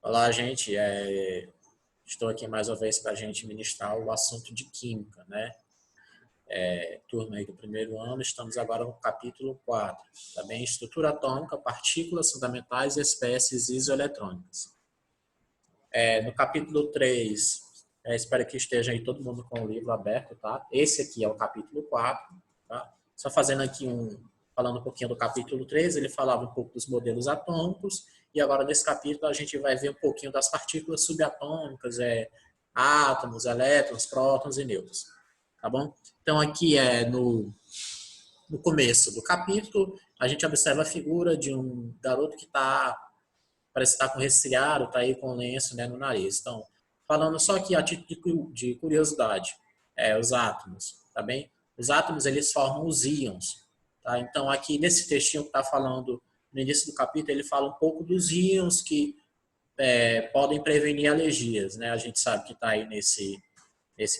Olá, gente. Estou aqui mais uma vez para a gente ministrar o assunto de Química, né? Turma aí do primeiro ano, estamos agora no capítulo 4, tá bem? Estrutura atômica, partículas fundamentais e espécies isoeletrônicas. No capítulo 3, espero que esteja aí todo mundo com o livro aberto, tá? Esse aqui é o capítulo 4, tá? Só fazendo aqui falando um pouquinho do capítulo 3, ele falava um pouco dos modelos atômicos, e agora nesse capítulo a gente vai ver um pouquinho das partículas subatômicas, átomos, elétrons, prótons e nêutrons, tá bom? Então aqui no começo do capítulo, a gente observa a figura de um garoto que parece estar com resfriado, está aí com lenço, né, no nariz. Então, falando só aqui a título de curiosidade, os átomos, tá bem? Os átomos, eles formam os íons, tá? Então, aqui nesse textinho que está falando no início do capítulo, ele fala um pouco dos íons que podem prevenir alergias, né? A gente sabe que está aí nesse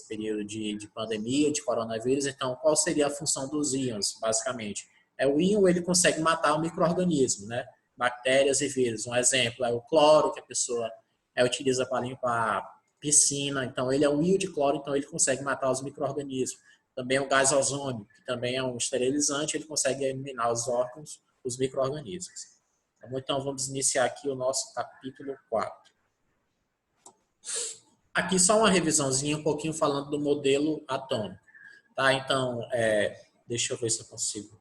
período de pandemia, de coronavírus. Então, qual seria a função dos íons, basicamente? O íon, ele consegue matar o micro-organismo, né? Bactérias e vírus. Um exemplo é o cloro, que a pessoa utiliza para limpar piscina. Então, ele é um íon de cloro, então ele consegue matar os micro-organismos. Também o gás ozônio, que também é um esterilizante, ele consegue eliminar os órgãos, os micro-organismos. Então, vamos iniciar aqui o nosso capítulo 4. Aqui só uma revisãozinha, um pouquinho falando do modelo atômico. Tá? Então, deixa eu ver se eu consigo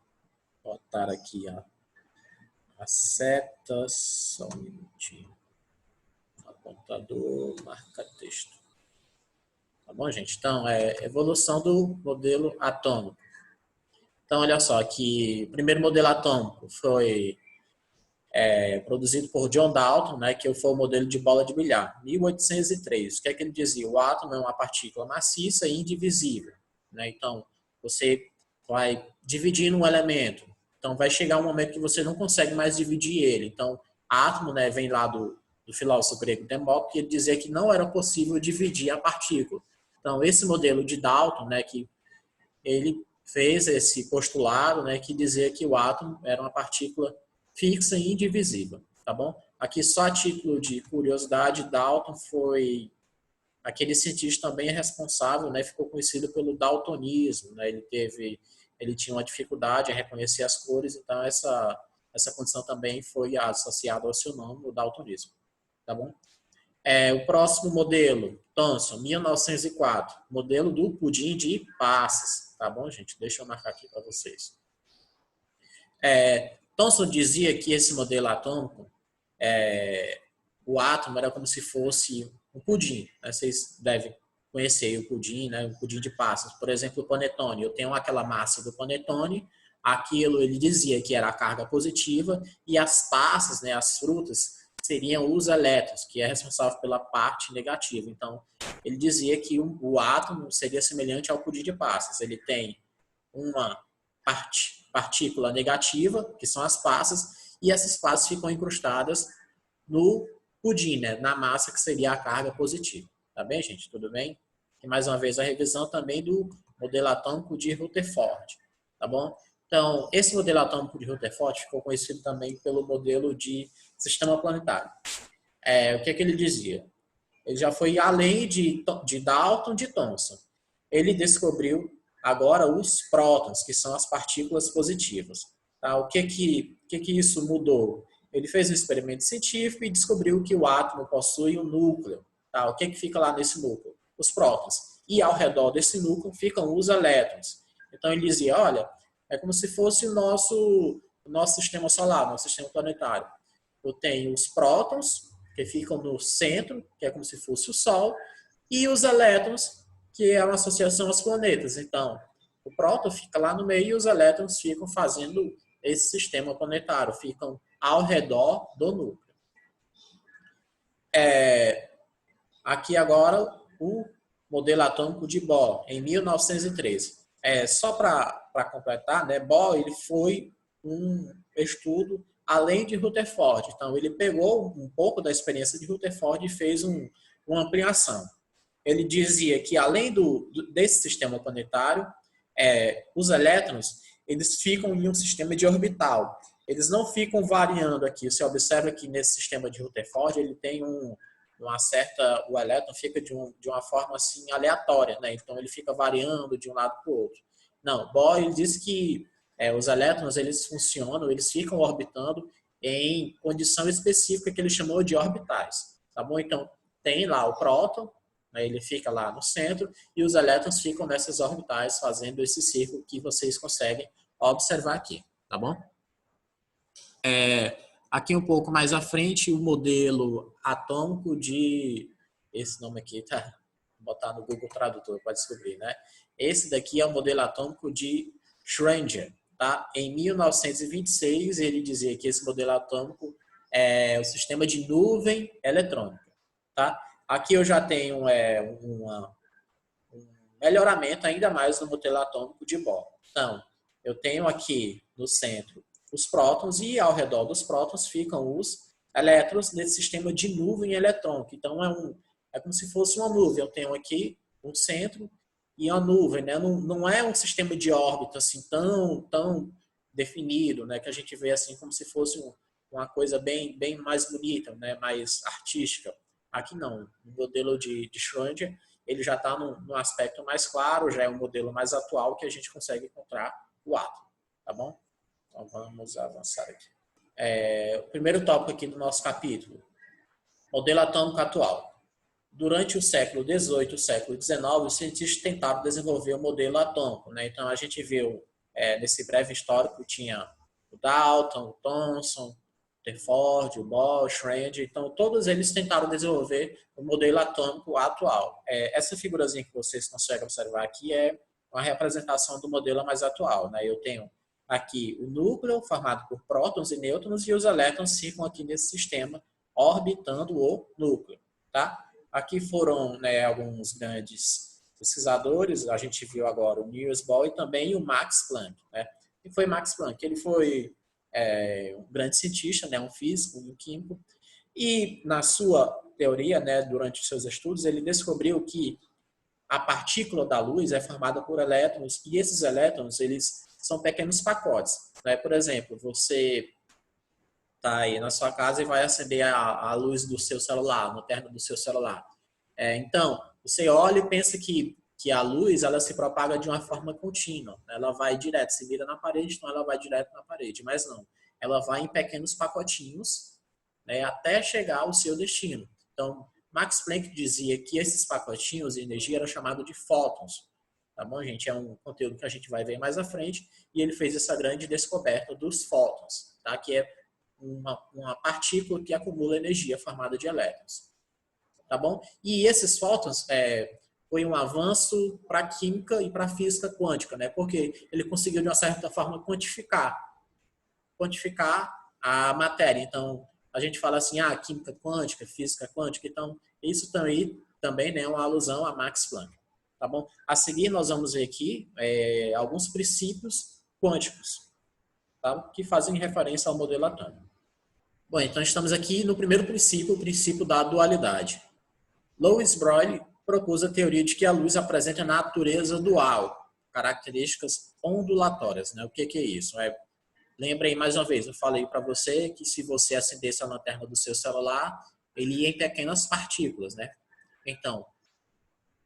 botar aqui as setas. Só um minutinho. Apontador, marca texto. Tá bom, gente? Então, evolução do modelo atômico. Então, olha só, que o primeiro modelo atômico foi produzido por John Dalton, né, que foi o modelo de bola de bilhar, 1803. O que é que ele dizia? O átomo é uma partícula maciça e indivisível. Né? Então, você vai dividindo um elemento. Então, vai chegar um momento que você não consegue mais dividir ele. Então, átomo, né, vem lá do filósofo grego Demócrito, que ele dizia que não era possível dividir a partícula. Então, esse modelo de Dalton, né, que ele fez esse postulado, né, que dizia que o átomo era uma partícula fixa e indivisível, tá bom? Aqui só a título de curiosidade, Dalton foi aquele cientista também responsável, né, ficou conhecido pelo daltonismo, né? Ele tinha uma dificuldade em reconhecer as cores, então essa condição também foi associada ao seu nome, o daltonismo, tá bom? O próximo modelo, Thomson, 1904, modelo do pudim de passas, tá bom, gente? Deixa eu marcar aqui para vocês. Thomson dizia que esse modelo atômico, o átomo era como se fosse um pudim, né? Vocês devem conhecer o pudim, né? O pudim de passas. Por exemplo, o panetone. Eu tenho aquela massa do panetone, aquilo ele dizia que era a carga positiva, e as passas, né, as frutas, seriam os elétrons, que é responsável pela parte negativa. Então, ele dizia que o átomo seria semelhante ao pudim de passas. Ele tem uma partícula negativa, que são as passas, e essas passas ficam incrustadas no pudim, né, na massa, que seria a carga positiva. Tá bem, gente? Tudo bem? E mais uma vez a revisão também do modelo atômico de Rutherford. Tá bom? Então, esse modelo atômico de Rutherford ficou conhecido também pelo modelo de sistema planetário. O que é que ele dizia? Ele já foi além de Dalton, de Thomson. Ele descobriu agora os prótons, que são as partículas positivas. Tá? O que isso mudou? Ele fez um experimento científico e descobriu que o átomo possui um núcleo. Tá? O que fica lá nesse núcleo? Os prótons. E ao redor desse núcleo ficam os elétrons. Então ele dizia, olha, é como se fosse o nosso sistema solar, nosso sistema planetário. Eu tenho os prótons, que ficam no centro, que é como se fosse o Sol, e os elétrons, que é uma associação aos planetas. Então, o próton fica lá no meio e os elétrons ficam fazendo esse sistema planetário, ficam ao redor do núcleo. Aqui agora o modelo atômico de Bohr, em 1913. Só para completar, né, Bohr ele foi um estudo além de Rutherford. Então, ele pegou um pouco da experiência de Rutherford e fez uma ampliação. Ele dizia que, além desse sistema planetário, os elétrons eles ficam em um sistema de orbital. eles não ficam variando aqui. Você observa que nesse sistema de Rutherford, ele tem uma certa... O elétron fica de uma forma assim aleatória, né? Então, ele fica variando de um lado para o outro. Não, Bohr ele diz que os elétrons, eles funcionam, eles ficam orbitando em condição específica que ele chamou de orbitais. Tá bom? Então, tem lá o próton, né? Ele fica lá no centro, e os elétrons ficam nessas orbitais, fazendo esse círculo que vocês conseguem observar aqui. Tá bom? Aqui um pouco mais à frente, o modelo atômico de... Esse nome aqui, tá? Vou botar no Google Tradutor para descobrir, né? Esse daqui é o modelo atômico de Schrödinger, tá? Em 1926, ele dizia que esse modelo atômico é o sistema de nuvem eletrônica, tá? Aqui eu já tenho um melhoramento ainda mais no modelo atômico de Bohr. Então, eu tenho aqui no centro os prótons e ao redor dos prótons ficam os elétrons nesse sistema de nuvem eletrônica. Então, é como se fosse uma nuvem. Eu tenho aqui um centro e uma nuvem, né? Não é um sistema de órbita assim tão definido, né? Que a gente vê assim como se fosse uma coisa bem mais bonita, né? Mais artística. Aqui não. O modelo de Schrödinger, ele já está num aspecto mais claro, já é um modelo mais atual que a gente consegue encontrar o átomo. Tá bom? Então, vamos avançar aqui. O primeiro tópico aqui do nosso capítulo, modelo atômico atual. Durante o século XVIII e o século XIX, os cientistas tentaram desenvolver o modelo atômico, né? Então, a gente viu, nesse breve histórico, tinha o Dalton, o Thomson, o Rutherford, o Bohr, o Schrödinger. Então, todos eles tentaram desenvolver o modelo atômico atual. Essa figurazinha que vocês conseguem observar aqui é uma representação do modelo mais atual, né? Eu tenho aqui o núcleo formado por prótons e nêutrons e os elétrons ficam aqui nesse sistema orbitando o núcleo, tá? Aqui foram, né, alguns grandes pesquisadores, a gente viu agora o Niels Bohr e também o Max Planck, né? E foi Max Planck, ele foi um grande cientista, né, um físico, um químico, e na sua teoria, né, durante os seus estudos, ele descobriu que a partícula da luz é formada por elétrons e esses elétrons, eles são pequenos pacotes, né? Por exemplo, você está aí na sua casa e vai acender a luz do seu celular, a lanterna do seu celular. Então, você olha e pensa que a luz ela se propaga de uma forma contínua. Ela vai direto, se vira na parede, então ela vai direto na parede. Mas não, ela vai em pequenos pacotinhos, né, até chegar ao seu destino. Então, Max Planck dizia que esses pacotinhos de energia eram chamados de fótons. Tá bom, gente? É um conteúdo que a gente vai ver mais à frente. E ele fez essa grande descoberta dos fótons, tá? Que é uma partícula que acumula energia formada de elétrons. Tá bom? E esses fótons foi um avanço para a química e para a física quântica, né? Porque ele conseguiu, de uma certa forma, quantificar a matéria. Então, a gente fala assim, química quântica, física quântica. Então, isso também né, é uma alusão a Max Planck. Tá bom? A seguir, nós vamos ver aqui alguns princípios quânticos, tá? Que fazem referência ao modelo atômico. Bom, então estamos aqui no primeiro princípio, o princípio da dualidade. Louis Broglie propôs a teoria de que a luz apresenta a natureza dual, características ondulatórias, né? O que é isso? Lembrem mais uma vez, eu falei para você que se você acendesse a lanterna do seu celular, ele ia em pequenas partículas, né? Então,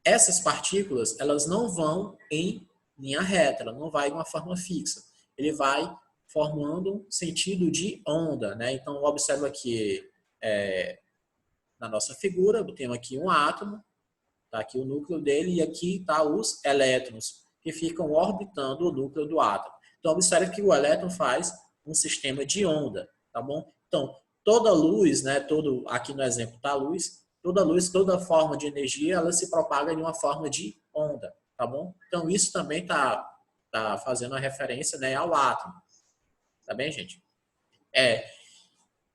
essas partículas, elas não vão em linha reta, ela não vai de uma forma fixa. Ele vai formando um sentido de onda, né? Então, observa aqui na nossa figura, eu tenho aqui um átomo, tá aqui o núcleo dele, e aqui está os elétrons, que ficam orbitando o núcleo do átomo. Então, observe que o elétron faz um sistema de onda, tá bom? Então, toda luz, né, aqui no exemplo está a luz, toda forma de energia, ela se propaga de uma forma de onda, tá bom? Então, isso também tá fazendo a referência, né, ao átomo. Tá bem, gente?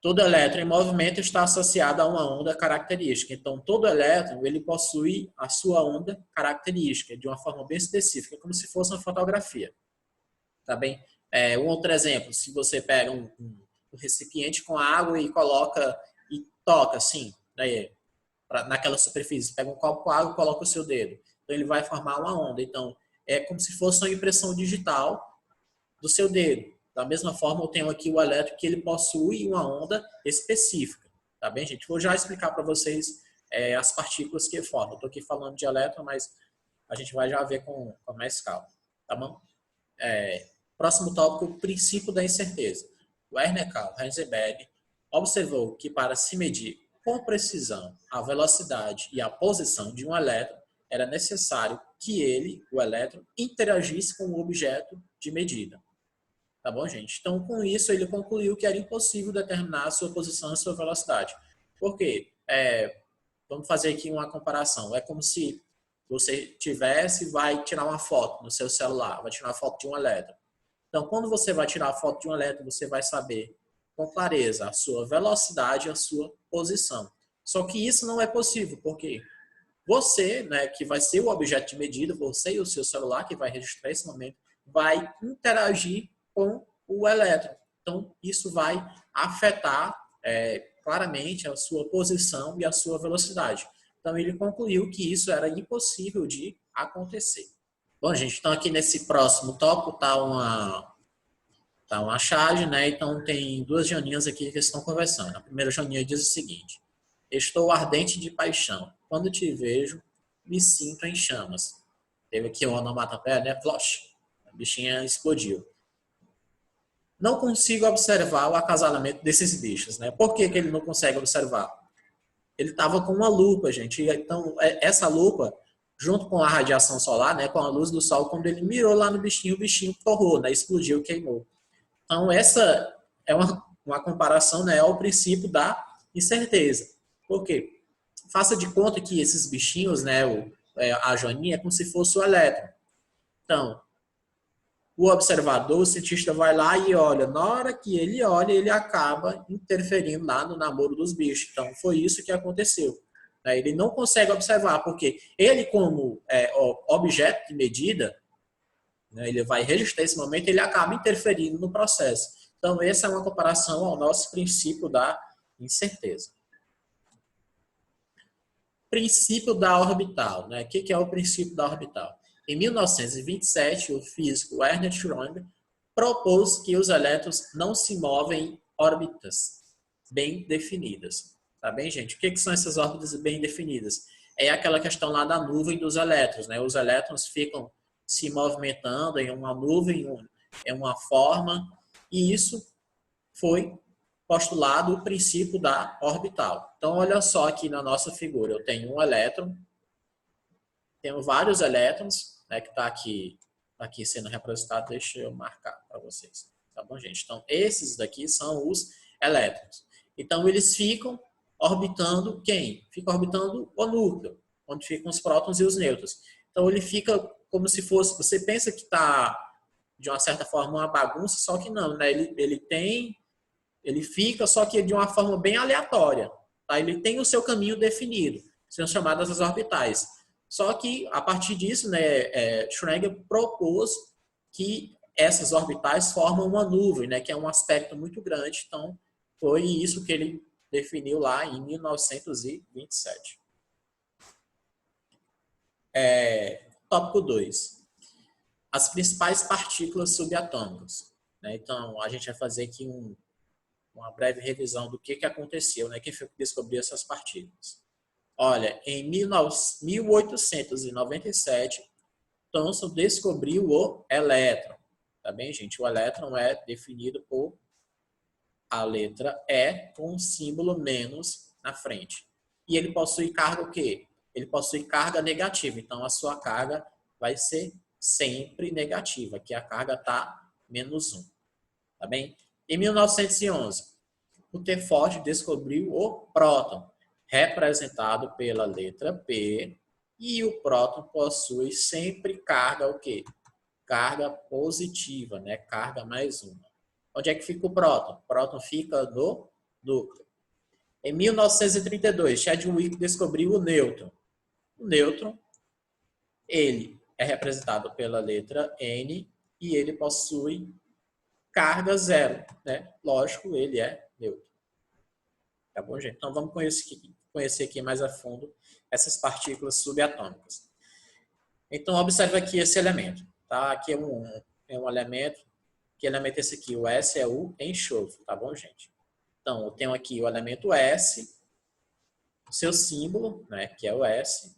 Todo elétron em movimento está associado a uma onda característica. Então, todo elétron ele possui a sua onda característica, de uma forma bem específica, como se fosse uma fotografia. Tá bem? Um outro exemplo, se você pega um recipiente com água e coloca e toca assim, né, naquela superfície, pega um copo com água e coloca o seu dedo. Então, ele vai formar uma onda. Então, é como se fosse uma impressão digital do seu dedo. Da mesma forma, eu tenho aqui o elétron que ele possui uma onda específica. Tá bem, gente? Vou já explicar para vocês as partículas que formam. Estou aqui falando de elétron, mas a gente vai já ver com mais calma. Tá bom? Próximo tópico, o princípio da incerteza. Werner Karl Heisenberg observou que para se medir com precisão a velocidade e a posição de um elétron, era necessário que ele, o elétron, interagisse com o objeto de medida. Tá bom, gente? Então, com isso, ele concluiu que era impossível determinar a sua posição e a sua velocidade. Por quê? Vamos fazer aqui uma comparação. É como se você vai tirar uma foto no seu celular, vai tirar uma foto de um elétron. Então, quando você vai tirar a foto de um elétron, você vai saber com clareza a sua velocidade e a sua posição. Só que isso não é possível, porque você, né, que vai ser o objeto de medida, você e o seu celular, que vai registrar esse momento, vai interagir com o elétron. Então, isso vai afetar claramente a sua posição e a sua velocidade. Então, ele concluiu que isso era impossível de acontecer. Bom, gente, então aqui nesse próximo tópico está uma charge, né? Então, tem duas Joaninhas aqui que estão conversando. A primeira Joaninha diz o seguinte: estou ardente de paixão. Quando te vejo, me sinto em chamas. Teve aqui o onomatopeia, né? Flash. A bichinha explodiu. Não consigo observar o acasalamento desses bichos, né? Por que ele não consegue observar? Ele estava com uma lupa, gente. Então, essa lupa, junto com a radiação solar, né, com a luz do sol, quando ele mirou lá no bichinho, o bichinho torrou, né? Explodiu, queimou. Então, essa é uma comparação, né, ao princípio da incerteza. Por quê? Faça de conta que esses bichinhos, né, a joaninha, é como se fosse o elétron. Então, o observador, o cientista vai lá e olha. Na hora que ele olha, ele acaba interferindo lá no namoro dos bichos. Então, foi isso que aconteceu. Ele não consegue observar, porque ele, como objeto de medida, né, ele vai registrar esse momento, ele acaba interferindo no processo. Então, essa é uma comparação ao nosso princípio da incerteza. Princípio da orbital. Né? O que é o princípio da orbital? Em 1927, o físico Ernest Schrödinger propôs que os elétrons não se movem em órbitas bem definidas. Tá bem, gente? O que são essas órbitas bem definidas? É aquela questão lá da nuvem dos elétrons. Né? Os elétrons ficam se movimentando em uma nuvem, em uma forma, e isso foi postulado o princípio da orbital. Então, olha só aqui na nossa figura. Eu tenho um elétron, tenho vários elétrons, né, que está aqui sendo representado. Deixa eu marcar para vocês. Tá bom, gente? Então, esses daqui são os elétrons. Então, eles ficam orbitando quem? Fica orbitando o núcleo, onde ficam os prótons e os nêutrons. Então, ele fica como se fosse... Você pensa que está, de uma certa forma, uma bagunça, só que não, né? Ele fica, só que de uma forma bem aleatória. Tá? Ele tem o seu caminho definido, são chamadas as orbitais. Só que, a partir disso, né, Schrödinger propôs que essas orbitais formam uma nuvem, né, que é um aspecto muito grande. Então, foi isso que ele definiu lá em 1927. Tópico 2. As principais partículas subatômicas. Né? Então, a gente vai fazer aqui uma breve revisão do que aconteceu, né? Quem foi que descobriu essas partículas. Olha, em 1897, Thomson descobriu o elétron. Tá bem, gente? O elétron é definido por a letra E com um símbolo menos na frente. E ele possui carga o quê? Ele possui carga negativa. Então, a sua carga vai ser sempre negativa. Aqui a carga está -1. Tá bem? Em 1911, Rutherford descobriu o próton, representado pela letra P, e o próton possui sempre carga o quê? Carga positiva, né? Carga +1. Onde é que fica o próton? O próton fica no núcleo. Em 1932, Chadwick descobriu o nêutron. O nêutron, ele é representado pela letra N e ele possui carga 0, né? Lógico, ele é neutro. Tá bom, gente? Então, vamos conhecer aqui mais a fundo essas partículas subatômicas. Então, observe aqui esse elemento. Tá? Aqui é um elemento Que elemento é esse aqui? O S é o enxofre, tá bom, gente? Então, eu tenho aqui o elemento S, seu símbolo, né, que é o S,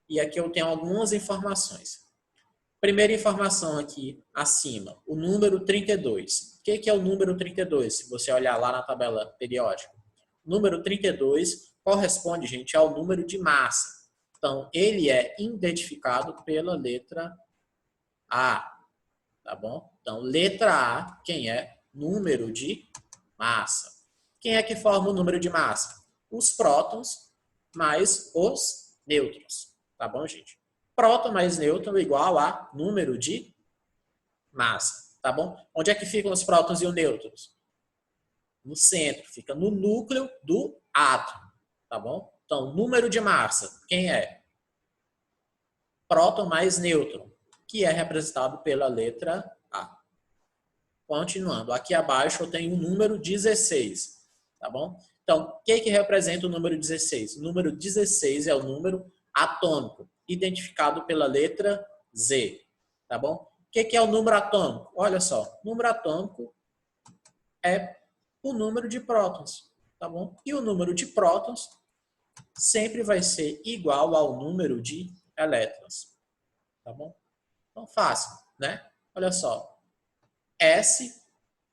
e aqui eu tenho algumas informações. Primeira informação aqui, acima, o número 32. O que é o número 32? Se você olhar lá na tabela periódica. O número 32 corresponde, gente, ao número de massa. Então, ele é identificado pela letra A, tá bom? Então, letra A, quem é? Número de massa. Quem é que forma o número de massa? Os prótons mais os nêutrons, tá bom, gente? Próton mais nêutron igual a número de massa, tá bom? Onde é que ficam os prótons e os nêutrons? No centro, fica no núcleo do átomo, tá bom? Então, número de massa, quem é? Próton mais nêutron, que é representado pela letra A. Continuando, aqui abaixo eu tenho o número 16, tá bom? Então, o que representa o número 16? O número 16 é o número atômico, identificado pela letra Z, tá bom? O que é o número atômico? Olha só, o número atômico é o número de prótons, tá bom? E o número de prótons sempre vai ser igual ao número de elétrons, tá bom? Então, fácil, né? Olha só, S,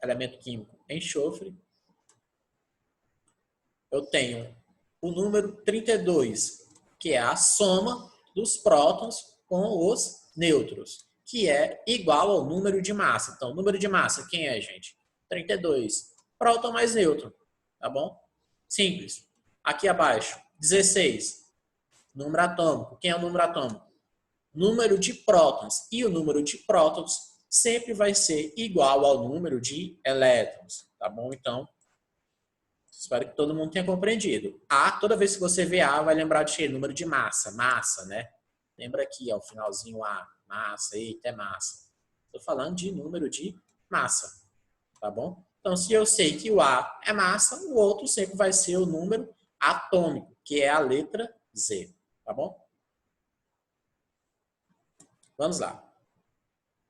elemento químico enxofre, eu tenho o número 32, que é a soma dos prótons com os nêutrons, que é igual ao número de massa. Então, o número de massa, quem é, gente? 32. Próton mais nêutron, tá bom? Simples. Aqui abaixo, 16. Número atômico. Quem é o número atômico? Número de prótons. E o número de prótons sempre vai ser igual ao número de elétrons, tá bom? Então, espero que todo mundo tenha compreendido. A, toda vez que você vê A, vai lembrar de número de massa. Massa, né? Lembra aqui, ó, o finalzinho A. Massa, eita, é massa. Estou falando de número de massa, tá bom? Então, se eu sei que o A é massa, o outro sempre vai ser o número atômico, que é a letra Z, tá bom? Vamos lá.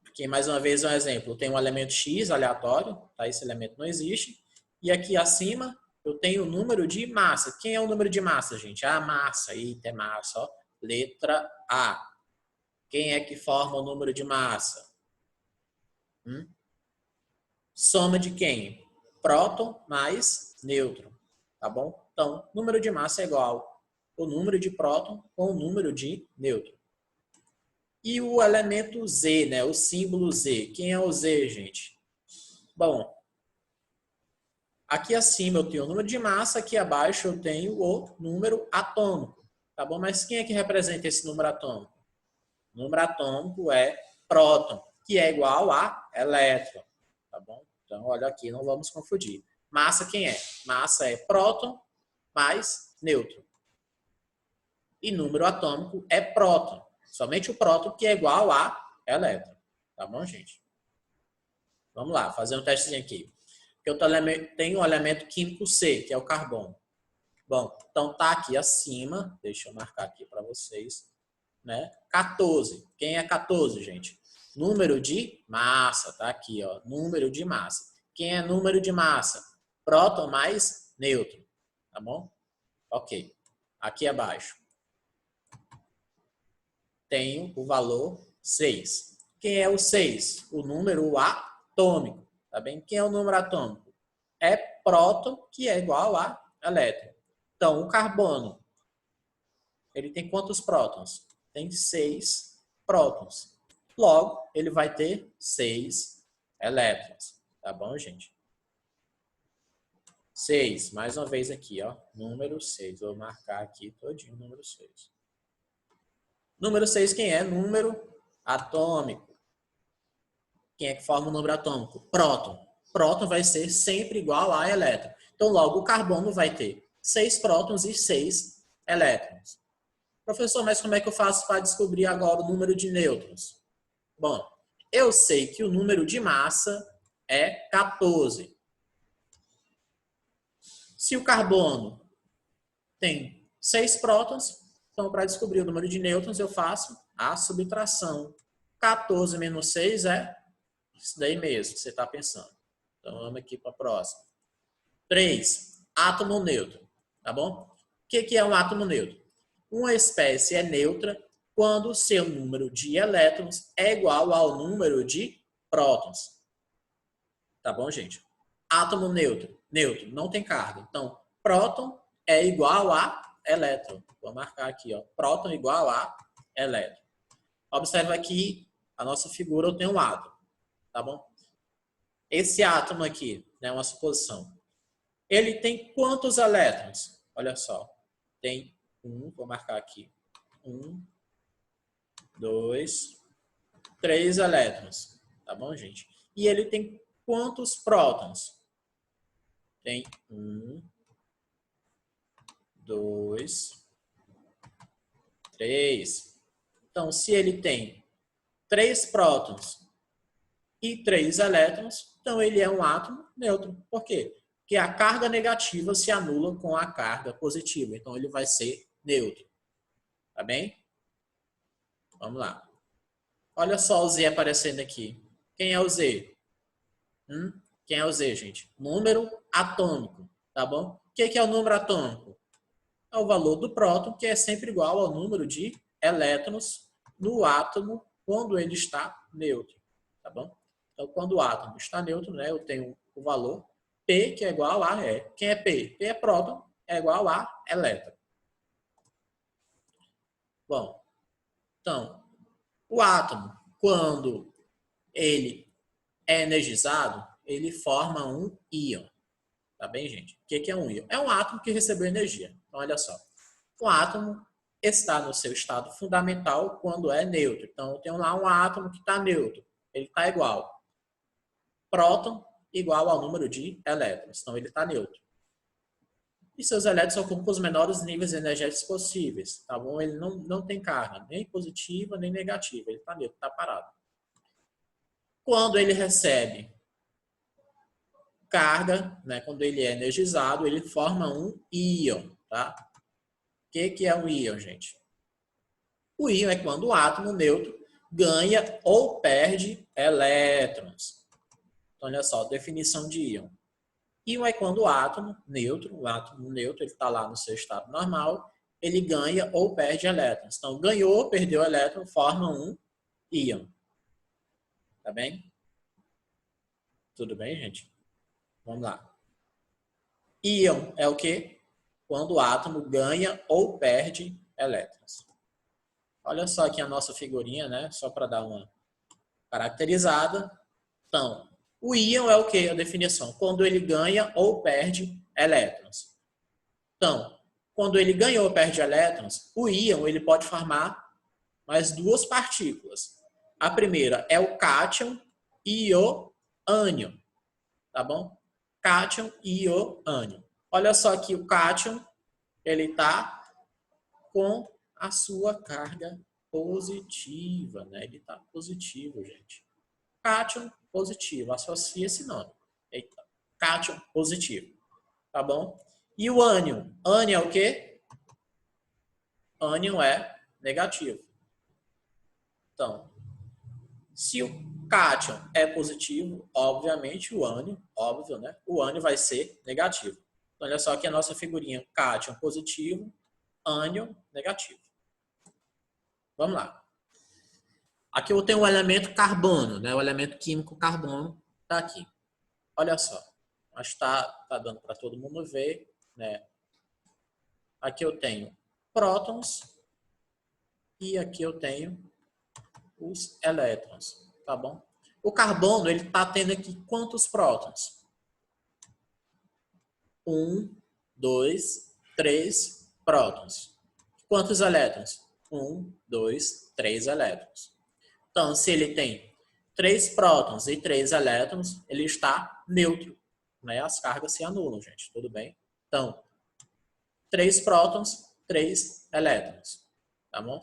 Aqui, mais uma vez, um exemplo. Tem um elemento X aleatório, tá? Esse elemento não existe. E aqui acima, eu tenho o número de massa. Quem é o número de massa, gente? A massa. Eita, é massa, ó. Letra A. Quem é que forma o número de massa? Soma de quem? Próton mais nêutron, tá bom? Então, número de massa é igual ao número de próton com o número de nêutron. E o elemento Z, né? O símbolo Z. Quem é o Z, gente? Bom, aqui acima eu tenho o número de massa, aqui abaixo eu tenho o número atômico, tá bom? Mas quem é que representa esse número atômico? O número atômico é próton, que é igual a elétron, tá bom? Então, olha aqui, não vamos confundir. Massa quem é? Massa é próton mais nêutron. E número atômico é próton. Somente o próton que é igual a elétron. Tá bom, gente? Vamos lá, fazer um testezinho aqui. Eu tenho o elemento químico C, que é o carbono. Bom, então tá aqui acima. Deixa eu marcar aqui para vocês. Né? 14. Quem é 14, gente? Número de massa, tá aqui, ó, número de massa. Quem é número de massa? Próton mais nêutron, tá bom? Ok. Aqui abaixo tenho o valor 6. Quem é o 6? O número atômico, tá bem? Quem é o número atômico? É próton, que é igual a elétron. Então, o carbono, ele tem quantos prótons? Tem 6 prótons. Logo, ele vai ter 6 elétrons. Tá bom, gente? 6. Mais uma vez aqui, ó. Número 6. Vou marcar aqui todinho o número 6. Número 6, quem é? Número atômico. Quem é que forma o número atômico? Próton. Próton vai ser sempre igual a elétron. Então, logo, o carbono vai ter 6 prótons e 6 elétrons. Professor, mas como é que eu faço para descobrir agora o número de nêutrons? Bom, eu sei que o número de massa é 14. Se o carbono tem 6 prótons, então para descobrir o número de nêutrons eu faço a subtração. 14 menos 6 é Isso daí mesmo que você está pensando. Então, vamos aqui para a próxima. 3. Átomo neutro. Tá bom? O que é um átomo neutro? Uma espécie é neutra quando seu número de elétrons é igual ao número de prótons. Tá bom, gente? Átomo neutro. Neutro, não tem carga. Então, próton é igual a elétron. Vou marcar aqui, ó. Próton igual a elétron. Observa aqui, a nossa figura eu tenho um átomo. Tá bom? Esse átomo aqui, né, uma suposição. Ele tem quantos elétrons? Olha só. Tem vou marcar aqui. 1, 2, 3 elétrons. Tá bom, gente? E ele tem quantos prótons? Tem 1, 2, 3. Então, se ele tem 3 prótons e 3 elétrons, então ele é um átomo neutro. Por quê? Porque a carga negativa se anula com a carga positiva. Então, ele vai ser neutro. Tá bem? Vamos lá. Olha só o Z aparecendo aqui. Quem é o Z? Quem é o Z, gente? Número atômico. Tá bom? O que é o número atômico? É o valor do próton, que é sempre igual ao número de elétrons no átomo quando ele está neutro. Tá bom? Então, quando o átomo está neutro, né, eu tenho o valor P, que é igual a E. Quem é P? P é próton, é igual a elétron. Bom, então, o átomo, quando ele é energizado, ele forma um íon. Tá bem, gente? O que é um íon? É um átomo que recebeu energia. Então, olha só. Um átomo está no seu estado fundamental quando é neutro. Então, eu tenho lá um átomo que está neutro. Ele está igual. Próton igual ao número de elétrons. Então, ele está neutro. E seus elétrons ocupam os menores níveis energéticos possíveis. Tá bom? Ele não tem carga, nem positiva, nem negativa. Ele está neutro, está parado. Quando ele recebe carga, né, quando ele é energizado, ele forma um íon. Tá? O que é um íon, gente? O íon é quando o átomo neutro ganha ou perde elétrons. Então, olha só, definição de íon. Íon é quando o átomo neutro ele está lá no seu estado normal, ele ganha ou perde elétrons. Então, ganhou ou perdeu elétron, forma um íon. Tá bem? Tudo bem, gente? Vamos lá. Íon é o quê? Quando o átomo ganha ou perde elétrons. Olha só aqui a nossa figurinha, né? Só para dar uma caracterizada. Então, o íon é o que? A definição. Quando ele ganha ou perde elétrons. Então, quando ele ganha ou perde elétrons, o íon ele pode formar mais duas partículas. A primeira é o cátion e o ânion. Tá bom? Cátion e o ânion. Olha só aqui o cátion, ele está com a sua carga positiva, né? Ele está positivo, gente. Cátion positivo, associa esse nome. Eita, cátion positivo, tá bom? E o ânion? Ânion é o quê? Ânion é negativo. Então, se o cátion é positivo, obviamente o ânion, óbvio, né? O ânion vai ser negativo. Então, olha só aqui a nossa figurinha. Cátion positivo, ânion negativo. Vamos lá. Aqui eu tenho o elemento carbono, né? O elemento químico carbono está aqui. Olha só. Acho que tá dando para todo mundo ver, né? Aqui eu tenho prótons e aqui eu tenho os elétrons, tá bom? O carbono, ele está tendo aqui quantos prótons? 1, 2, 3 prótons. Quantos elétrons? 1, 2, 3 elétrons. Então, se ele tem 3 prótons e 3 elétrons, ele está neutro. Né? As cargas se anulam, gente. Tudo bem? Então, 3 prótons, 3 elétrons. Tá bom?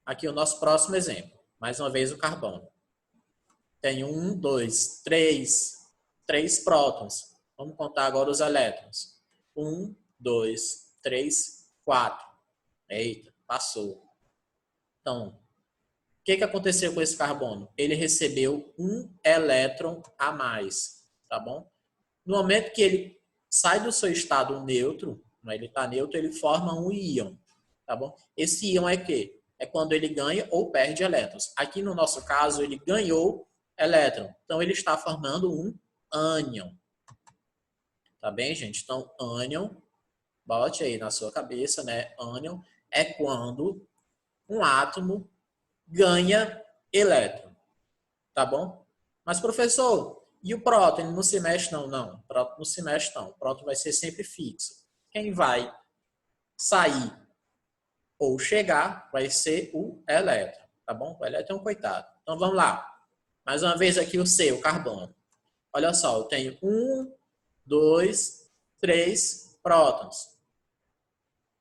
Aqui o nosso próximo exemplo. Mais uma vez o carbono. Tem 1, 2, 3 prótons. Vamos contar agora os elétrons. 1, 2, 3, 4. Eita, passou. Então, o que aconteceu com esse carbono? Ele recebeu um elétron a mais, tá bom? No momento que ele sai do seu estado neutro, ele está neutro, ele forma um íon, tá bom? Esse íon é o quê? É quando ele ganha ou perde elétrons. Aqui no nosso caso, ele ganhou elétron. Então, ele está formando um ânion. Tá bem, gente? Então, ânion, bote aí na sua cabeça, né? Ânion é quando um átomo ganha elétron, tá bom? Mas, professor, e o próton? Ele não se mexe, não? Não, o próton não se mexe, não. O próton vai ser sempre fixo. Quem vai sair ou chegar vai ser o elétron, tá bom? O elétron é um coitado. Então, vamos lá. Mais uma vez aqui o C, o carbono. Olha só, eu tenho 1, 2, 3 prótons.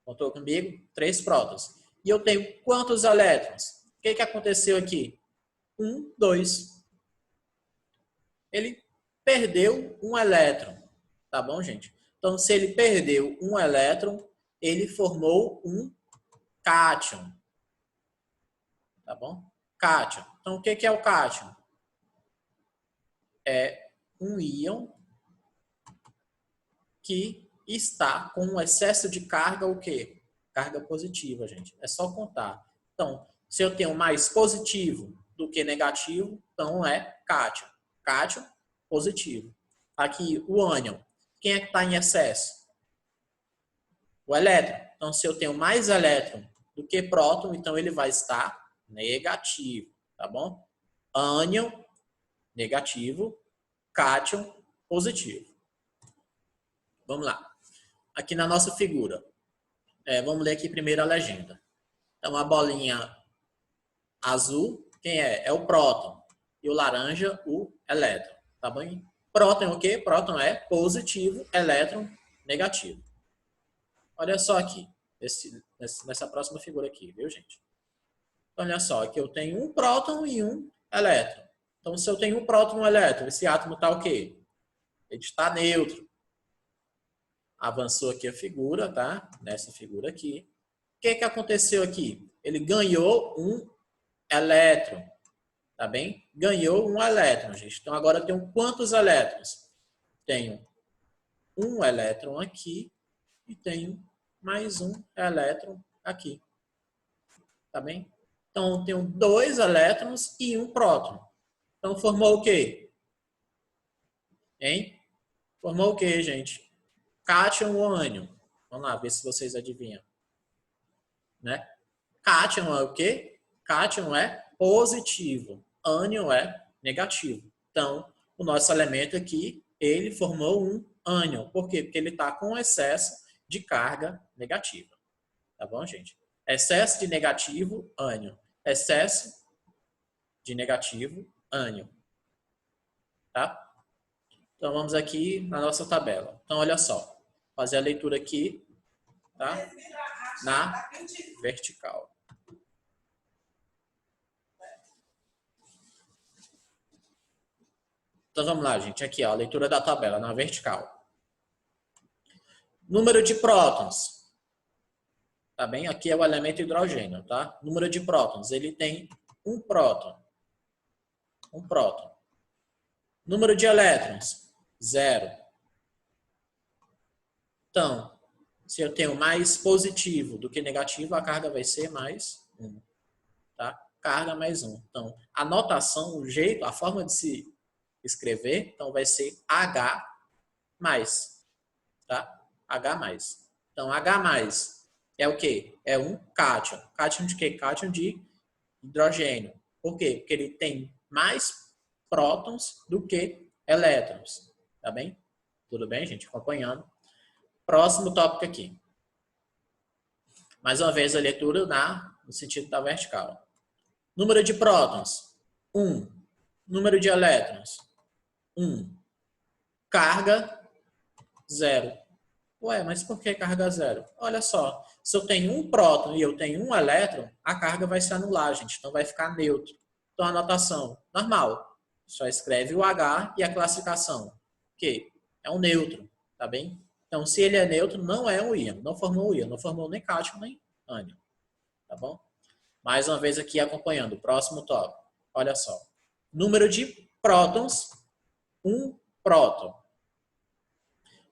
Contou comigo? 3 prótons. E eu tenho quantos elétrons? O que aconteceu aqui? 1, 2. Ele perdeu um elétron. Tá bom, gente? Então, se ele perdeu um elétron, ele formou um cátion. Tá bom? Cátion. Então, o que é o cátion? É um íon que está com um excesso de carga, o quê? Carga positiva, gente. É só contar. Então, se eu tenho mais positivo do que negativo, então é cátion. Cátion, positivo. Aqui, o ânion. Quem é que está em excesso? O elétron. Então, se eu tenho mais elétron do que próton, então ele vai estar negativo, tá bom? Ânion, negativo. Cátion, positivo. Vamos lá. Aqui na nossa figura. Vamos ler aqui primeiro a legenda. Então, a bolinha azul, quem é? É o próton. E o laranja, o elétron. Tá bom? Próton é o quê? Próton é positivo, elétron, negativo. Olha só aqui, nessa próxima figura aqui, viu, gente? Então, olha só, aqui eu tenho um próton e um elétron. Então, se eu tenho um próton e um elétron, esse átomo está o quê? Ele está neutro. Avançou aqui a figura, tá? Nessa figura aqui. O que aconteceu aqui? Ele ganhou um elétron, tá bem? Ganhou um elétron, gente. Então, agora eu tenho quantos elétrons? Tenho um elétron aqui e tenho mais um elétron aqui, tá bem? Então, eu tenho 2 elétrons e um próton. Então, formou o quê? Hein? Formou o quê, gente? Cátion ou ânion? Vamos lá, ver se vocês adivinham. Né? Cátion é o quê? Cátion é positivo. Ânion é negativo. Então, o nosso elemento aqui, ele formou um ânion. Por quê? Porque ele está com excesso de carga negativa. Tá bom, gente? Excesso de negativo, ânion. Excesso de negativo, ânion. Tá? Então, vamos aqui na nossa tabela. Então, olha só. Fazer a leitura aqui, tá? Na vertical. Então, vamos lá, gente. Aqui, ó, a leitura da tabela na vertical. Número de prótons. Tá bem? Aqui é o elemento hidrogênio, tá? Número de prótons. Ele tem um próton. Um próton. Número de elétrons. 0. Então, se eu tenho mais positivo do que negativo, a carga vai ser mais 1. Tá? Carga mais 1. Então, a notação, o jeito, a forma de se escrever, então vai ser H mais. Tá? H mais. Então, H mais é o quê? É um cátion. Cátion de quê? Cátion de hidrogênio. Por quê? Porque ele tem mais prótons do que elétrons. Tá bem? Tudo bem, gente? Acompanhando. Próximo tópico aqui. Mais uma vez a leitura no sentido da vertical. Número de prótons, 1. Número de elétrons, 1. Carga, 0. Ué, mas por que carga 0? Olha só, se eu tenho um próton e eu tenho um elétron, a carga vai se anular, gente. Então vai ficar neutro. Então a anotação, normal. Só escreve o H e a classificação. Que é um neutro, tá bem? Então, se ele é neutro, não é um íon. Não formou um íon. Não formou nem cátion, nem ânion. Tá bom? Mais uma vez aqui acompanhando o próximo tópico. Olha só. Número de prótons, 1 próton.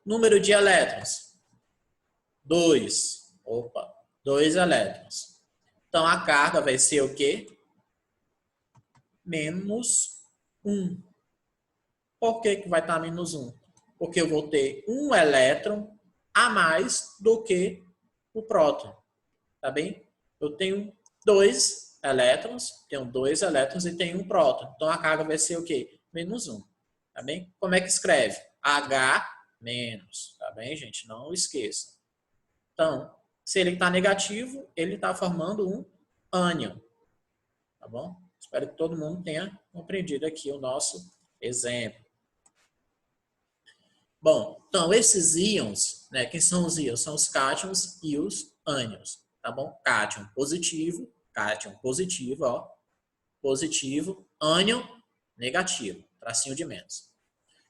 Número de elétrons, 2. Opa, 2 elétrons. Então, a carga vai ser o quê? Menos 1. Por que vai estar menos 1? Porque eu vou ter um elétron a mais do que o próton. Tá bem? Eu tenho 2 elétrons e tenho um próton. Então, a carga vai ser o quê? Menos 1. Tá bem? Como é que escreve? H menos. Tá bem, gente? Não esqueça. Então, se ele está negativo, ele está formando um ânion. Tá bom? Espero que todo mundo tenha compreendido aqui o nosso exemplo. Bom, então esses íons, né? Quem são os íons? São os cátions e os ânions. Tá bom? Cátion positivo, ó. Positivo, ânion negativo, tracinho de menos.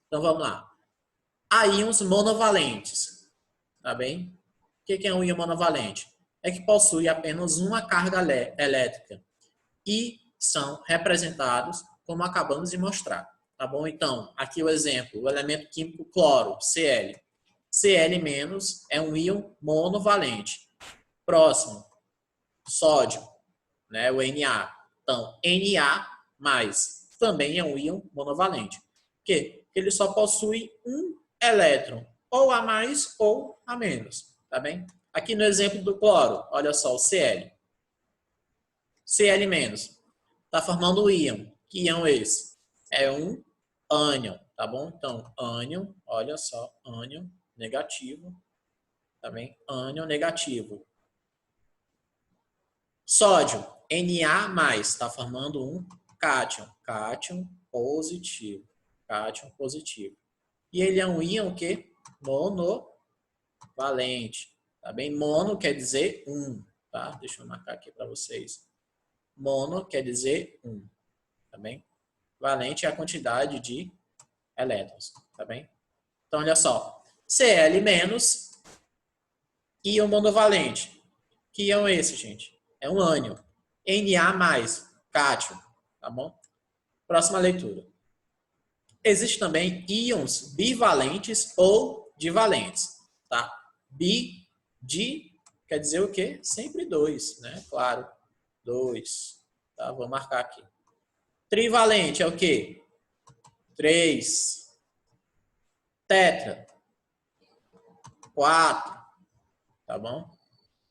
Então vamos lá. Há íons monovalentes. Tá bem? O que é um íon monovalente? É que possui apenas uma carga elétrica e são representados como acabamos de mostrar. Tá bom? Então, aqui o exemplo, o elemento químico cloro, Cl. Cl- é um íon monovalente. Próximo, sódio, né, o Na. Então, Na+, também é um íon monovalente. Por quê? Porque ele só possui um elétron, ou a mais ou a menos. Tá bem? Aqui no exemplo do cloro, olha só, o Cl. Cl- está formando um íon. Que íon é esse? É um ânion, tá bom? Então, ânion, olha só, ânion negativo, tá bem? Ânion negativo. Sódio, Na+, está formando um cátion, cátion positivo, cátion positivo. E ele é um íon que monovalente, tá bem? Mono quer dizer um, tá? Deixa eu marcar aqui para vocês. Mono quer dizer um, tá bem? Valente é a quantidade de elétrons, tá bem? Então, olha só. Cl- íon monovalente. Que íon é esse, gente? É um ânion. Na+, cátion, tá bom? Próxima leitura. Existem também íons bivalentes ou divalentes, tá? Quer dizer o quê? Sempre 2, né? Claro, 2. Tá? Vou marcar aqui. Trivalente é o quê? 3. Tetra, 4. Tá bom?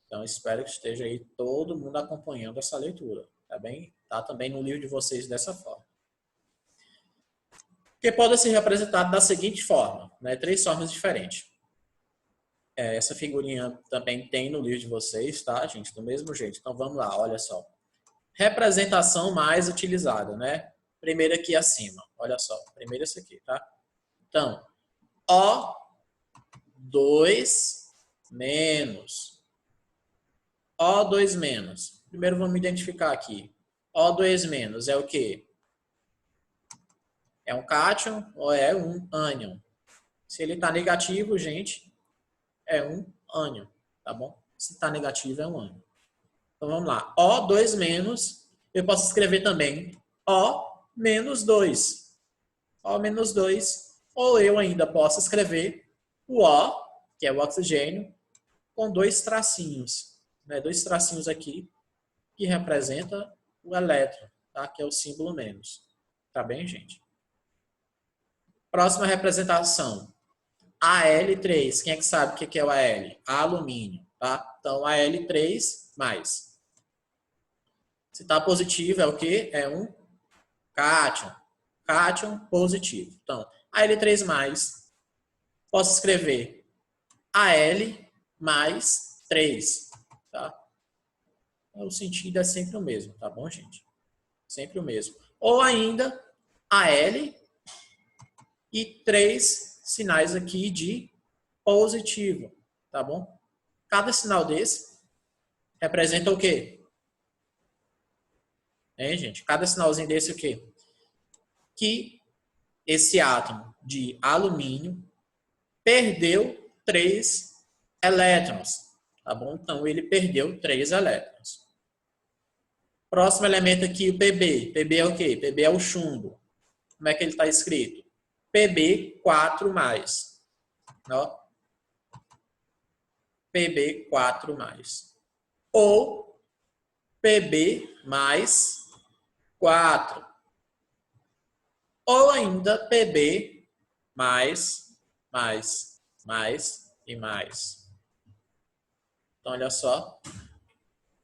Então, espero que esteja aí todo mundo acompanhando essa leitura. Tá bem? Tá também no livro de vocês dessa forma. Que pode ser representado da seguinte forma, né? 3 formas diferentes. Essa figurinha também tem no livro de vocês, tá, gente? Do mesmo jeito. Então, vamos lá, olha só. Representação mais utilizada, né? Primeiro aqui acima, olha só. Primeiro esse aqui, tá? Então, O2 menos. O2 menos. Primeiro vamos identificar aqui. O2 menos é o quê? É um cátion ou é um ânion? Se ele está negativo, gente, é um ânion, tá bom? Se está negativo, é um ânion. Então vamos lá. O2 menos, eu posso escrever também O menos 2. O menos 2. Ou eu ainda posso escrever o O, que é o oxigênio, com 2 tracinhos. Né? 2 tracinhos aqui, que representa o elétron, tá? Que é o símbolo menos. Tá bem, gente? Próxima representação. Al3. Quem é que sabe o que é o Al? Alumínio, tá? Então, Al3+. Se está positivo, é o quê? É um cátion. Cátion positivo. Então, Al3+, posso escrever Al mais 3, tá? O sentido é sempre o mesmo, tá bom, gente? Sempre o mesmo. Ou ainda, Al e 3 sinais aqui de positivo, tá bom? Cada sinal desse representa o quê? Gente? Cada sinalzinho desse o quê? Que esse átomo de alumínio perdeu 3 elétrons, tá bom? Então, ele perdeu 3 elétrons. Próximo elemento aqui, o Pb. Pb é o quê? Pb é o chumbo. Como é que ele está escrito? Pb 4+. Ó. Pb 4+. Ou Pb mais 4. Ou ainda Pb mais e mais. Então, olha só.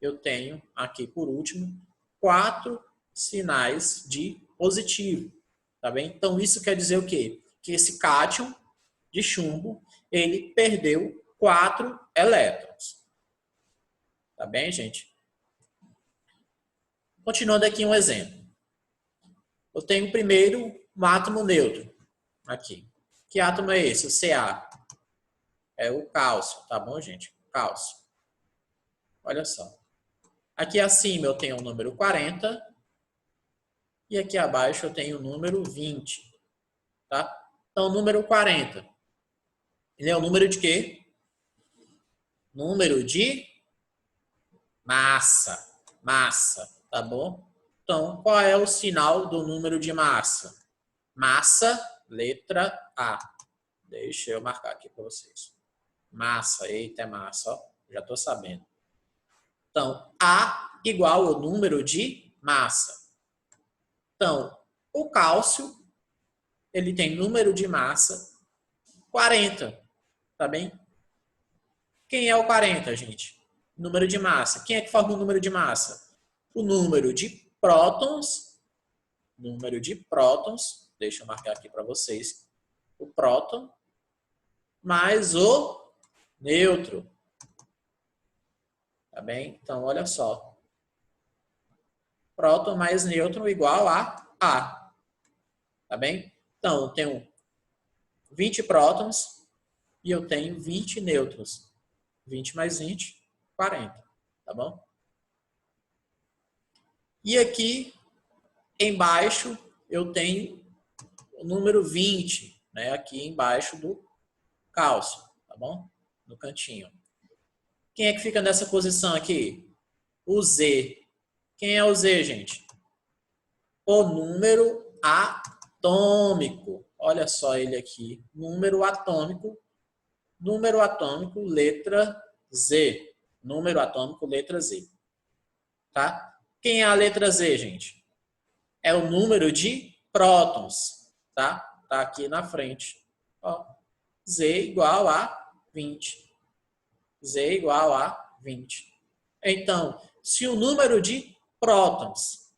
Eu tenho aqui, por último, 4 sinais de positivo. Tá bem? Então, isso quer dizer o quê? Que esse cátion de chumbo, ele perdeu 4 elétrons. Tá bem, gente? Continuando aqui um exemplo. Eu tenho primeiro um átomo neutro. Aqui. Que átomo é esse? O Ca. É o cálcio. Tá bom, gente? Cálcio. Olha só. Aqui acima eu tenho o número 40 e aqui abaixo eu tenho o número 20. Tá? Então, o número 40, ele é o número de quê? Número de massa. Massa, tá bom? Então, qual é o sinal do número de massa? Massa, letra A. Deixa eu marcar aqui para vocês. Massa, eita, é massa, ó. Já estou sabendo. Então, A igual ao número de massa. Então, o cálcio, ele tem número de massa 40, tá bem? Quem é o 40, gente? Número de massa. Quem é que forma o número de massa? O número de prótons. Número de prótons. Deixa eu marcar aqui para vocês. O próton mais o nêutron. Tá bem? Então, olha só. Próton mais nêutron igual a A. Tá bem? Então, eu tenho 20 prótons e eu tenho 20 nêutrons. 20 mais 20, 40. Tá bom? E aqui, embaixo, eu tenho o número 20, né? Aqui embaixo do cálcio. Tá bom? No cantinho. Quem é que fica nessa posição aqui? O Z. Quem é o Z, gente? O número atômico. Olha só ele aqui. Número atômico, letra Z. Número atômico, letra Z. Tá? Quem é a letra Z, gente? É o número de prótons. Tá? Tá aqui na frente. Ó. Z igual a 20. Z igual a 20. Então, se o número de prótons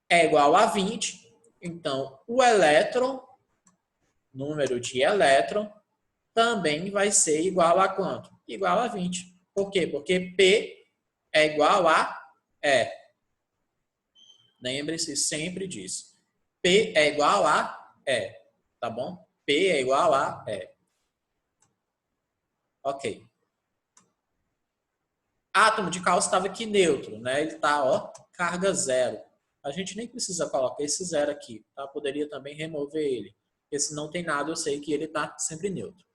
é igual a 20, então o elétron, número de elétron, também vai ser igual a quanto? Igual a 20. Por quê? Porque P é igual a E. Lembre-se sempre disso. P é igual a E. Tá bom? P é igual a E. Ok. Átomo de cálcio estava aqui neutro, né? Ele está, ó, carga zero. A gente nem precisa colocar esse zero aqui, tá? Poderia também remover ele, porque se não tem nada, eu sei que ele está sempre neutro.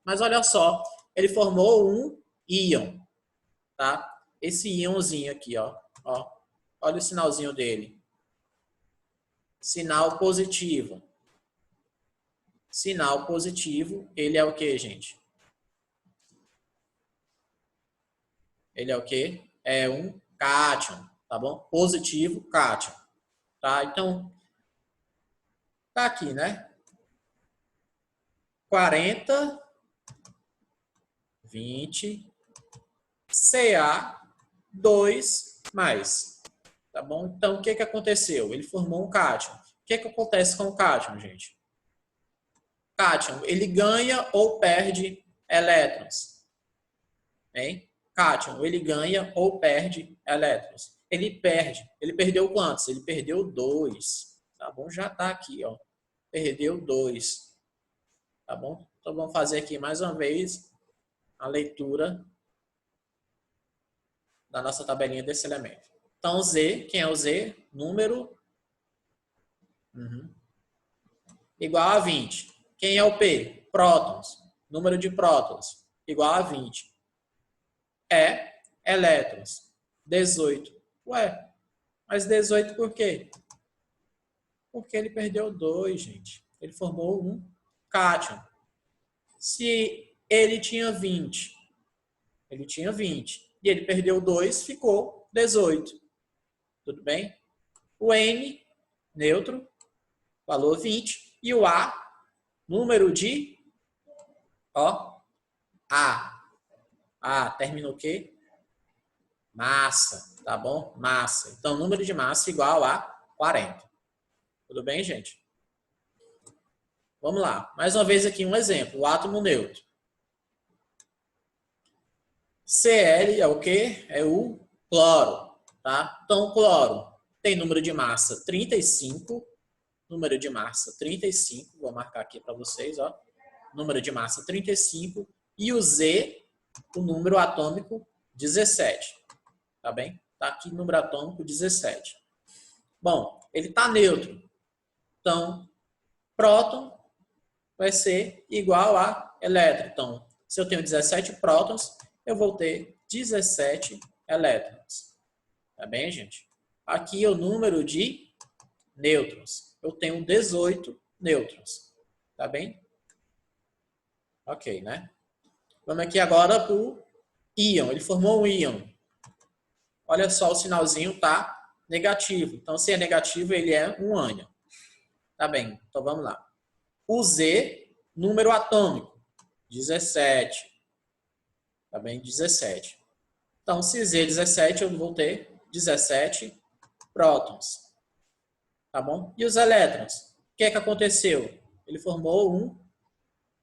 Mas olha só, ele formou um íon, tá? Esse íonzinho aqui, ó, olha o sinalzinho dele. Sinal positivo. Sinal positivo, ele é o que, gente? Ele é o quê? É um cátion, tá bom? Positivo, cátion. Tá? Então, tá aqui, né? 40, 20, Ca2 mais. Tá bom? Então, o que que aconteceu? Ele formou um cátion. O que que acontece com o cátion, gente? Cátion, ele ganha ou perde elétrons? Hein? Cátion, ele ganha ou perde elétrons? Ele perde. Ele perdeu quantos? Ele perdeu 2. Tá bom? Já tá aqui, ó. Perdeu 2. Tá bom? Então, vamos fazer aqui mais uma vez a leitura da nossa tabelinha desse elemento. Então, Z, quem é o Z? Número igual a 20. Quem é o P? Prótons. Número de prótons igual a 20. É elétrons. 18. Ué, mas 18 por quê? Porque ele perdeu 2, gente. Ele formou um cátion. Se ele tinha 20, e ele perdeu 2, ficou 18. Tudo bem? O N, neutro, valor 20. E o A, número de... Ó, A, termina o quê? Massa, tá bom? Massa. Então, número de massa igual a 40. Tudo bem, gente? Vamos lá. Mais uma vez aqui um exemplo. O átomo neutro. Cl é o quê? É o cloro, tá? Então, o cloro tem número de massa 35. Número de massa 35. Vou marcar aqui para vocês, ó. Número de massa 35. E o Z, o número atômico 17. Tá bem? Tá aqui número atômico 17. Bom, ele está neutro. Então, próton vai ser igual a elétron. Então, se eu tenho 17 prótons, eu vou ter 17 elétrons. Tá bem, gente? Aqui é o número de nêutrons. Eu tenho 18 nêutrons. Tá bem? Ok, né? Vamos aqui agora para o íon. Ele formou um íon. Olha só, o sinalzinho está negativo. Então, se é negativo, ele é um ânion. Tá bem, então vamos lá. O Z, número atômico, 17. Tá bem? 17. Então, se Z é 17, eu vou ter 17 prótons. Tá bom? E os elétrons? O que é que aconteceu? Ele formou um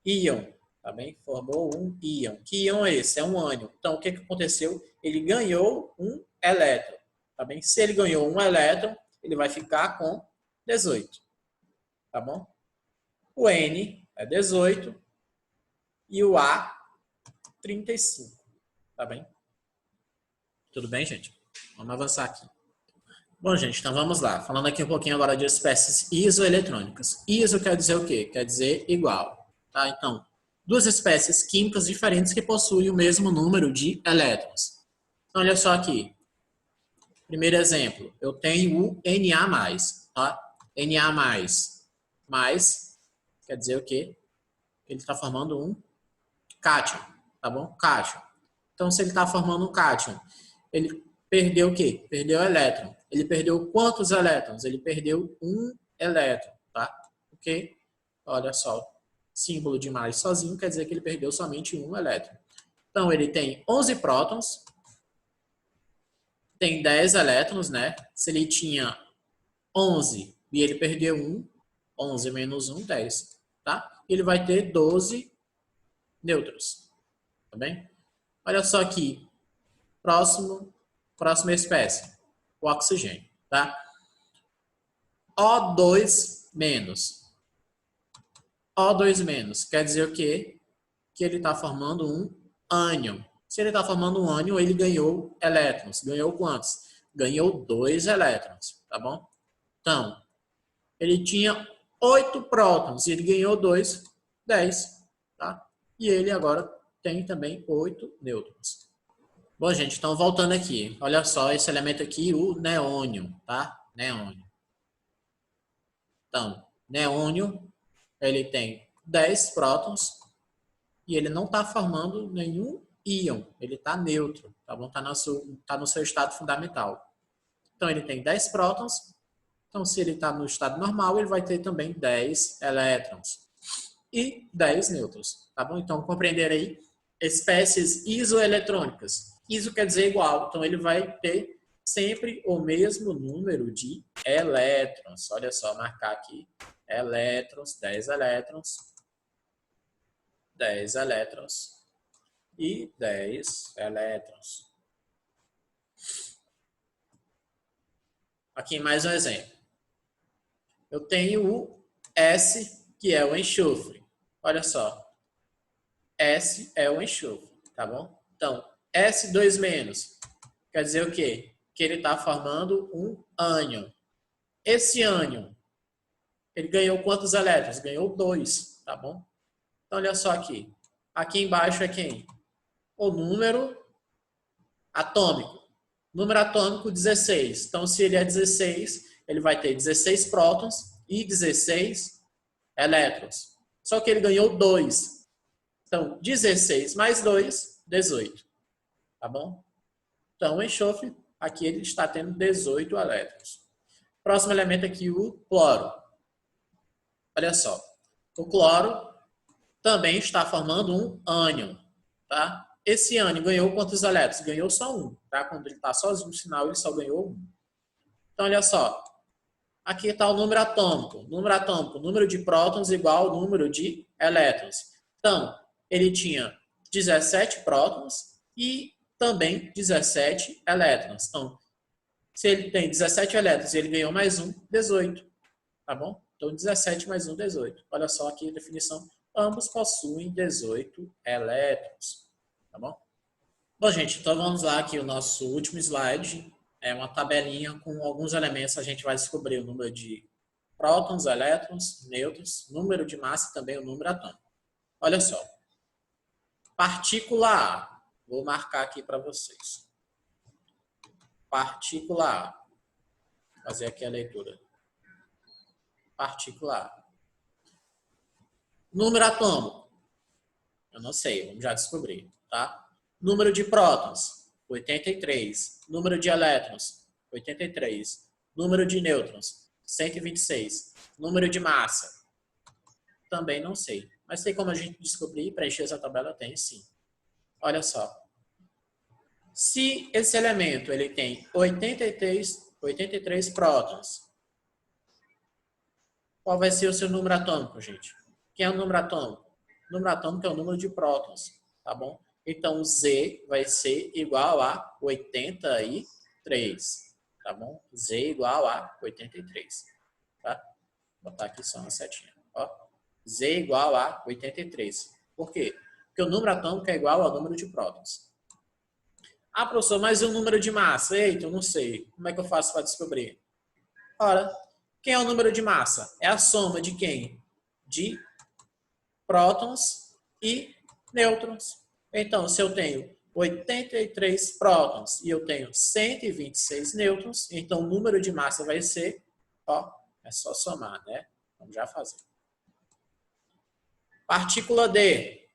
íon. Tá bem? Formou um íon. Que íon é esse? É um ânion. Então, o que é que aconteceu? Ele ganhou um elétron. Tá bem? Se ele ganhou um elétron, ele vai ficar com 18. Tá bom? O N é 18 e o A 35. Tá bem? Tudo bem, gente? Vamos avançar aqui. Bom, gente, então vamos lá. Falando aqui um pouquinho agora de espécies isoeletrônicas. Iso quer dizer o quê? Quer dizer igual. Tá? Então, duas espécies químicas diferentes que possuem o mesmo número de elétrons. Então, olha só aqui. Primeiro exemplo, eu tenho o Na+, tá? Na+, quer dizer o quê? Ele está formando um cátion, tá bom? Cátion. Então, se ele está formando um cátion, ele perdeu o quê? Perdeu o elétron. Ele perdeu quantos elétrons? Ele perdeu um elétron, tá? Ok? Olha só, símbolo de mais sozinho quer dizer que ele perdeu somente um elétron. Então, ele tem 11 prótons, tem 10 elétrons, né? Se ele tinha 11 e ele perdeu 1, 11 menos 1, 10, tá? Ele vai ter 12 nêutrons, tá bem? Olha só aqui, próxima espécie, o oxigênio, tá? O2 menos. O2 menos quer dizer o quê? Que ele está formando um ânion. Se ele está formando um ânion, ele ganhou elétrons. Ganhou quantos? Ganhou 2 elétrons, tá bom? Então, ele tinha 8 prótons e ele ganhou 2, 10, tá? E ele agora tem também 8 nêutrons. Bom, gente, então voltando aqui. Olha só esse elemento aqui, o neônio, tá? Neônio. Então, neônio, ele tem 10 prótons e ele não está formando nenhum íon. Ele está neutro, tá bom? Está no seu estado fundamental. Então, ele tem 10 prótons. Então, se ele está no estado normal, ele vai ter também 10 elétrons e 10 nêutrons, tá bom? Então, compreender aí espécies isoeletrônicas. Iso quer dizer igual, então ele vai ter sempre o mesmo número de elétrons. Olha só, marcar aqui, elétrons, 10 elétrons, 10 elétrons e 10 elétrons. Aqui mais um exemplo. Eu tenho o S, que é o enxofre. Olha só. S é o enxofre, tá bom? Então, S2 menos quer dizer o quê? Que ele está formando um ânion. Esse ânion, ele ganhou quantos elétrons? Ganhou 2, tá bom? Então, olha só aqui. Aqui embaixo é quem? O número Atômico. Número atômico, 16. Então, se ele é 16, ele vai ter 16 prótons e 16 elétrons. Só que ele ganhou 2. Então, 16 mais 2, 18. Tá bom? Então, o enxofre, aqui ele está tendo 18 elétrons. Próximo elemento aqui, o cloro. Olha só. O cloro também está formando um ânion. Tá? Esse ânion ganhou quantos elétrons? Ganhou só 1. Tá? Quando ele está sozinho no sinal, ele só ganhou 1. Então, olha só. Aqui está o número atômico. Número atômico, número de prótons igual ao número de elétrons. Então, ele tinha 17 prótons e também 17 elétrons. Então, se ele tem 17 elétrons e ele ganhou mais 1, 18. Tá bom? Então, 17 mais 1, 18. Olha só aqui a definição. Ambos possuem 18 elétrons. Tá bom? Bom, gente, então vamos lá aqui o nosso último slide. É uma tabelinha com alguns elementos. A gente vai descobrir o número de prótons, elétrons, nêutrons, número de massa e também o número atômico. Olha só. Partícula A. Vou marcar aqui para vocês. Partícula A. Vou fazer aqui a leitura. Partícula A. Número atômico. Eu não sei, vamos já descobrir, tá? Número de prótons, 83. Número de elétrons, 83. Número de nêutrons, 126. Número de massa, também não sei. Mas tem como a gente descobrir e preencher essa tabela? Tem sim. Olha só. Se esse elemento ele tem 83 prótons, qual vai ser o seu número atômico, gente? Quem é o número atômico? O número atômico é o número de prótons, tá bom? Então, Z vai ser igual a 83, tá bom? Z igual a 83, tá? Vou botar aqui só uma setinha, ó. Z igual a 83. Por quê? Porque o número atômico é igual ao número de prótons. Ah, professor, mas e o número de massa? Eita, eu não sei. Como é que eu faço para descobrir? Ora, quem é o número de massa? É a soma de quem? De prótons e nêutrons. Então, se eu tenho 83 prótons e eu tenho 126 nêutrons, então o número de massa vai ser, ó, é só somar, né? Vamos já fazer. Partícula D.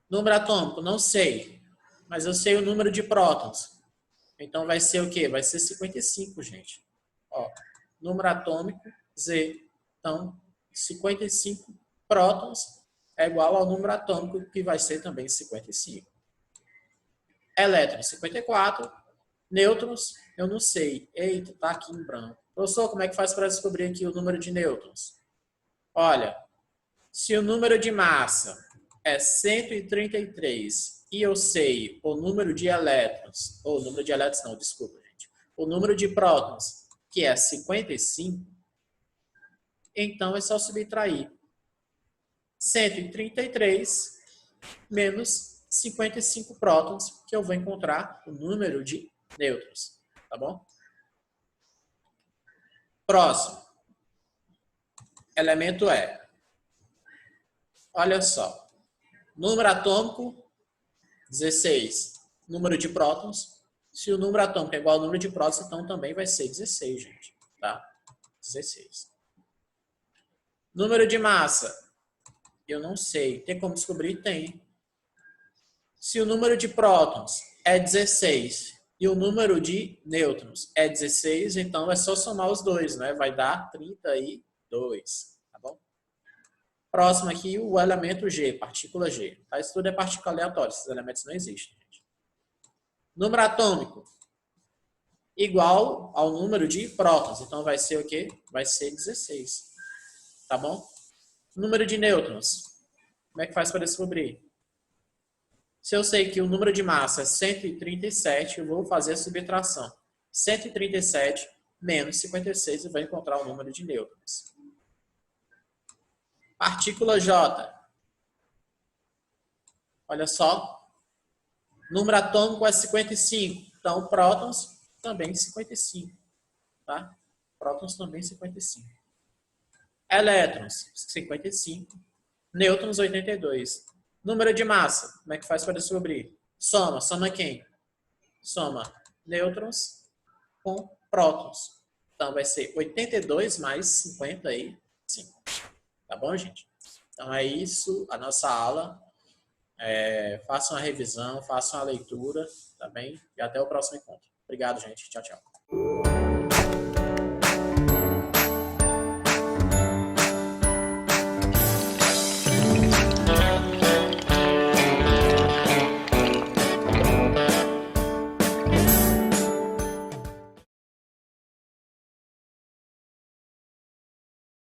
Número atômico, não sei. Mas eu sei o número de prótons. Então vai ser o quê? Vai ser 55, gente. Ó, número atômico, Z. Então, 55 prótons é igual ao número atômico, que vai ser também 55. Elétrons, 54. Nêutrons, eu não sei. Eita, tá aqui em branco. Professor, como é que faz para descobrir aqui o número de nêutrons? Olha, se o número de massa é 133 e eu sei o número de elétrons, ou o número de elétrons não, desculpa, gente. O número de prótons, que é 55, então é só subtrair 133 menos 55 prótons, que eu vou encontrar o número de nêutrons, tá bom? Próximo. Elemento E. Olha só. Número atômico, 16. Número de prótons. Se o número atômico é igual ao número de prótons, então também vai ser 16, gente. Tá? 16. Número de massa. Eu não sei. Tem como descobrir? Tem. Se o número de prótons é 16 e o número de nêutrons é 16, então é só somar os dois, né? Vai dar 32, tá bom? Próximo aqui, o elemento G, partícula G. Tá? Isso tudo é partícula aleatória, esses elementos não existem, gente. Número atômico igual ao número de prótons, então vai ser o quê? Vai ser 16, tá bom? Número de nêutrons, como é que faz para descobrir? Se eu sei que o número de massa é 137, eu vou fazer a subtração. 137 menos 56 e vou encontrar o número de nêutrons. Partícula J. Olha só. Número atômico é 55. Então, prótons também 55. Tá? Prótons também 55. Elétrons, 55. Nêutrons, 82. Número de massa, como é que faz para descobrir? Soma quem? Soma nêutrons com prótons. Então, vai ser 82 mais 50 aí, 5. Tá bom, gente? Então, é isso, a nossa aula. Façam a revisão, façam a leitura, tá bem? E até o próximo encontro. Obrigado, gente. Tchau, tchau.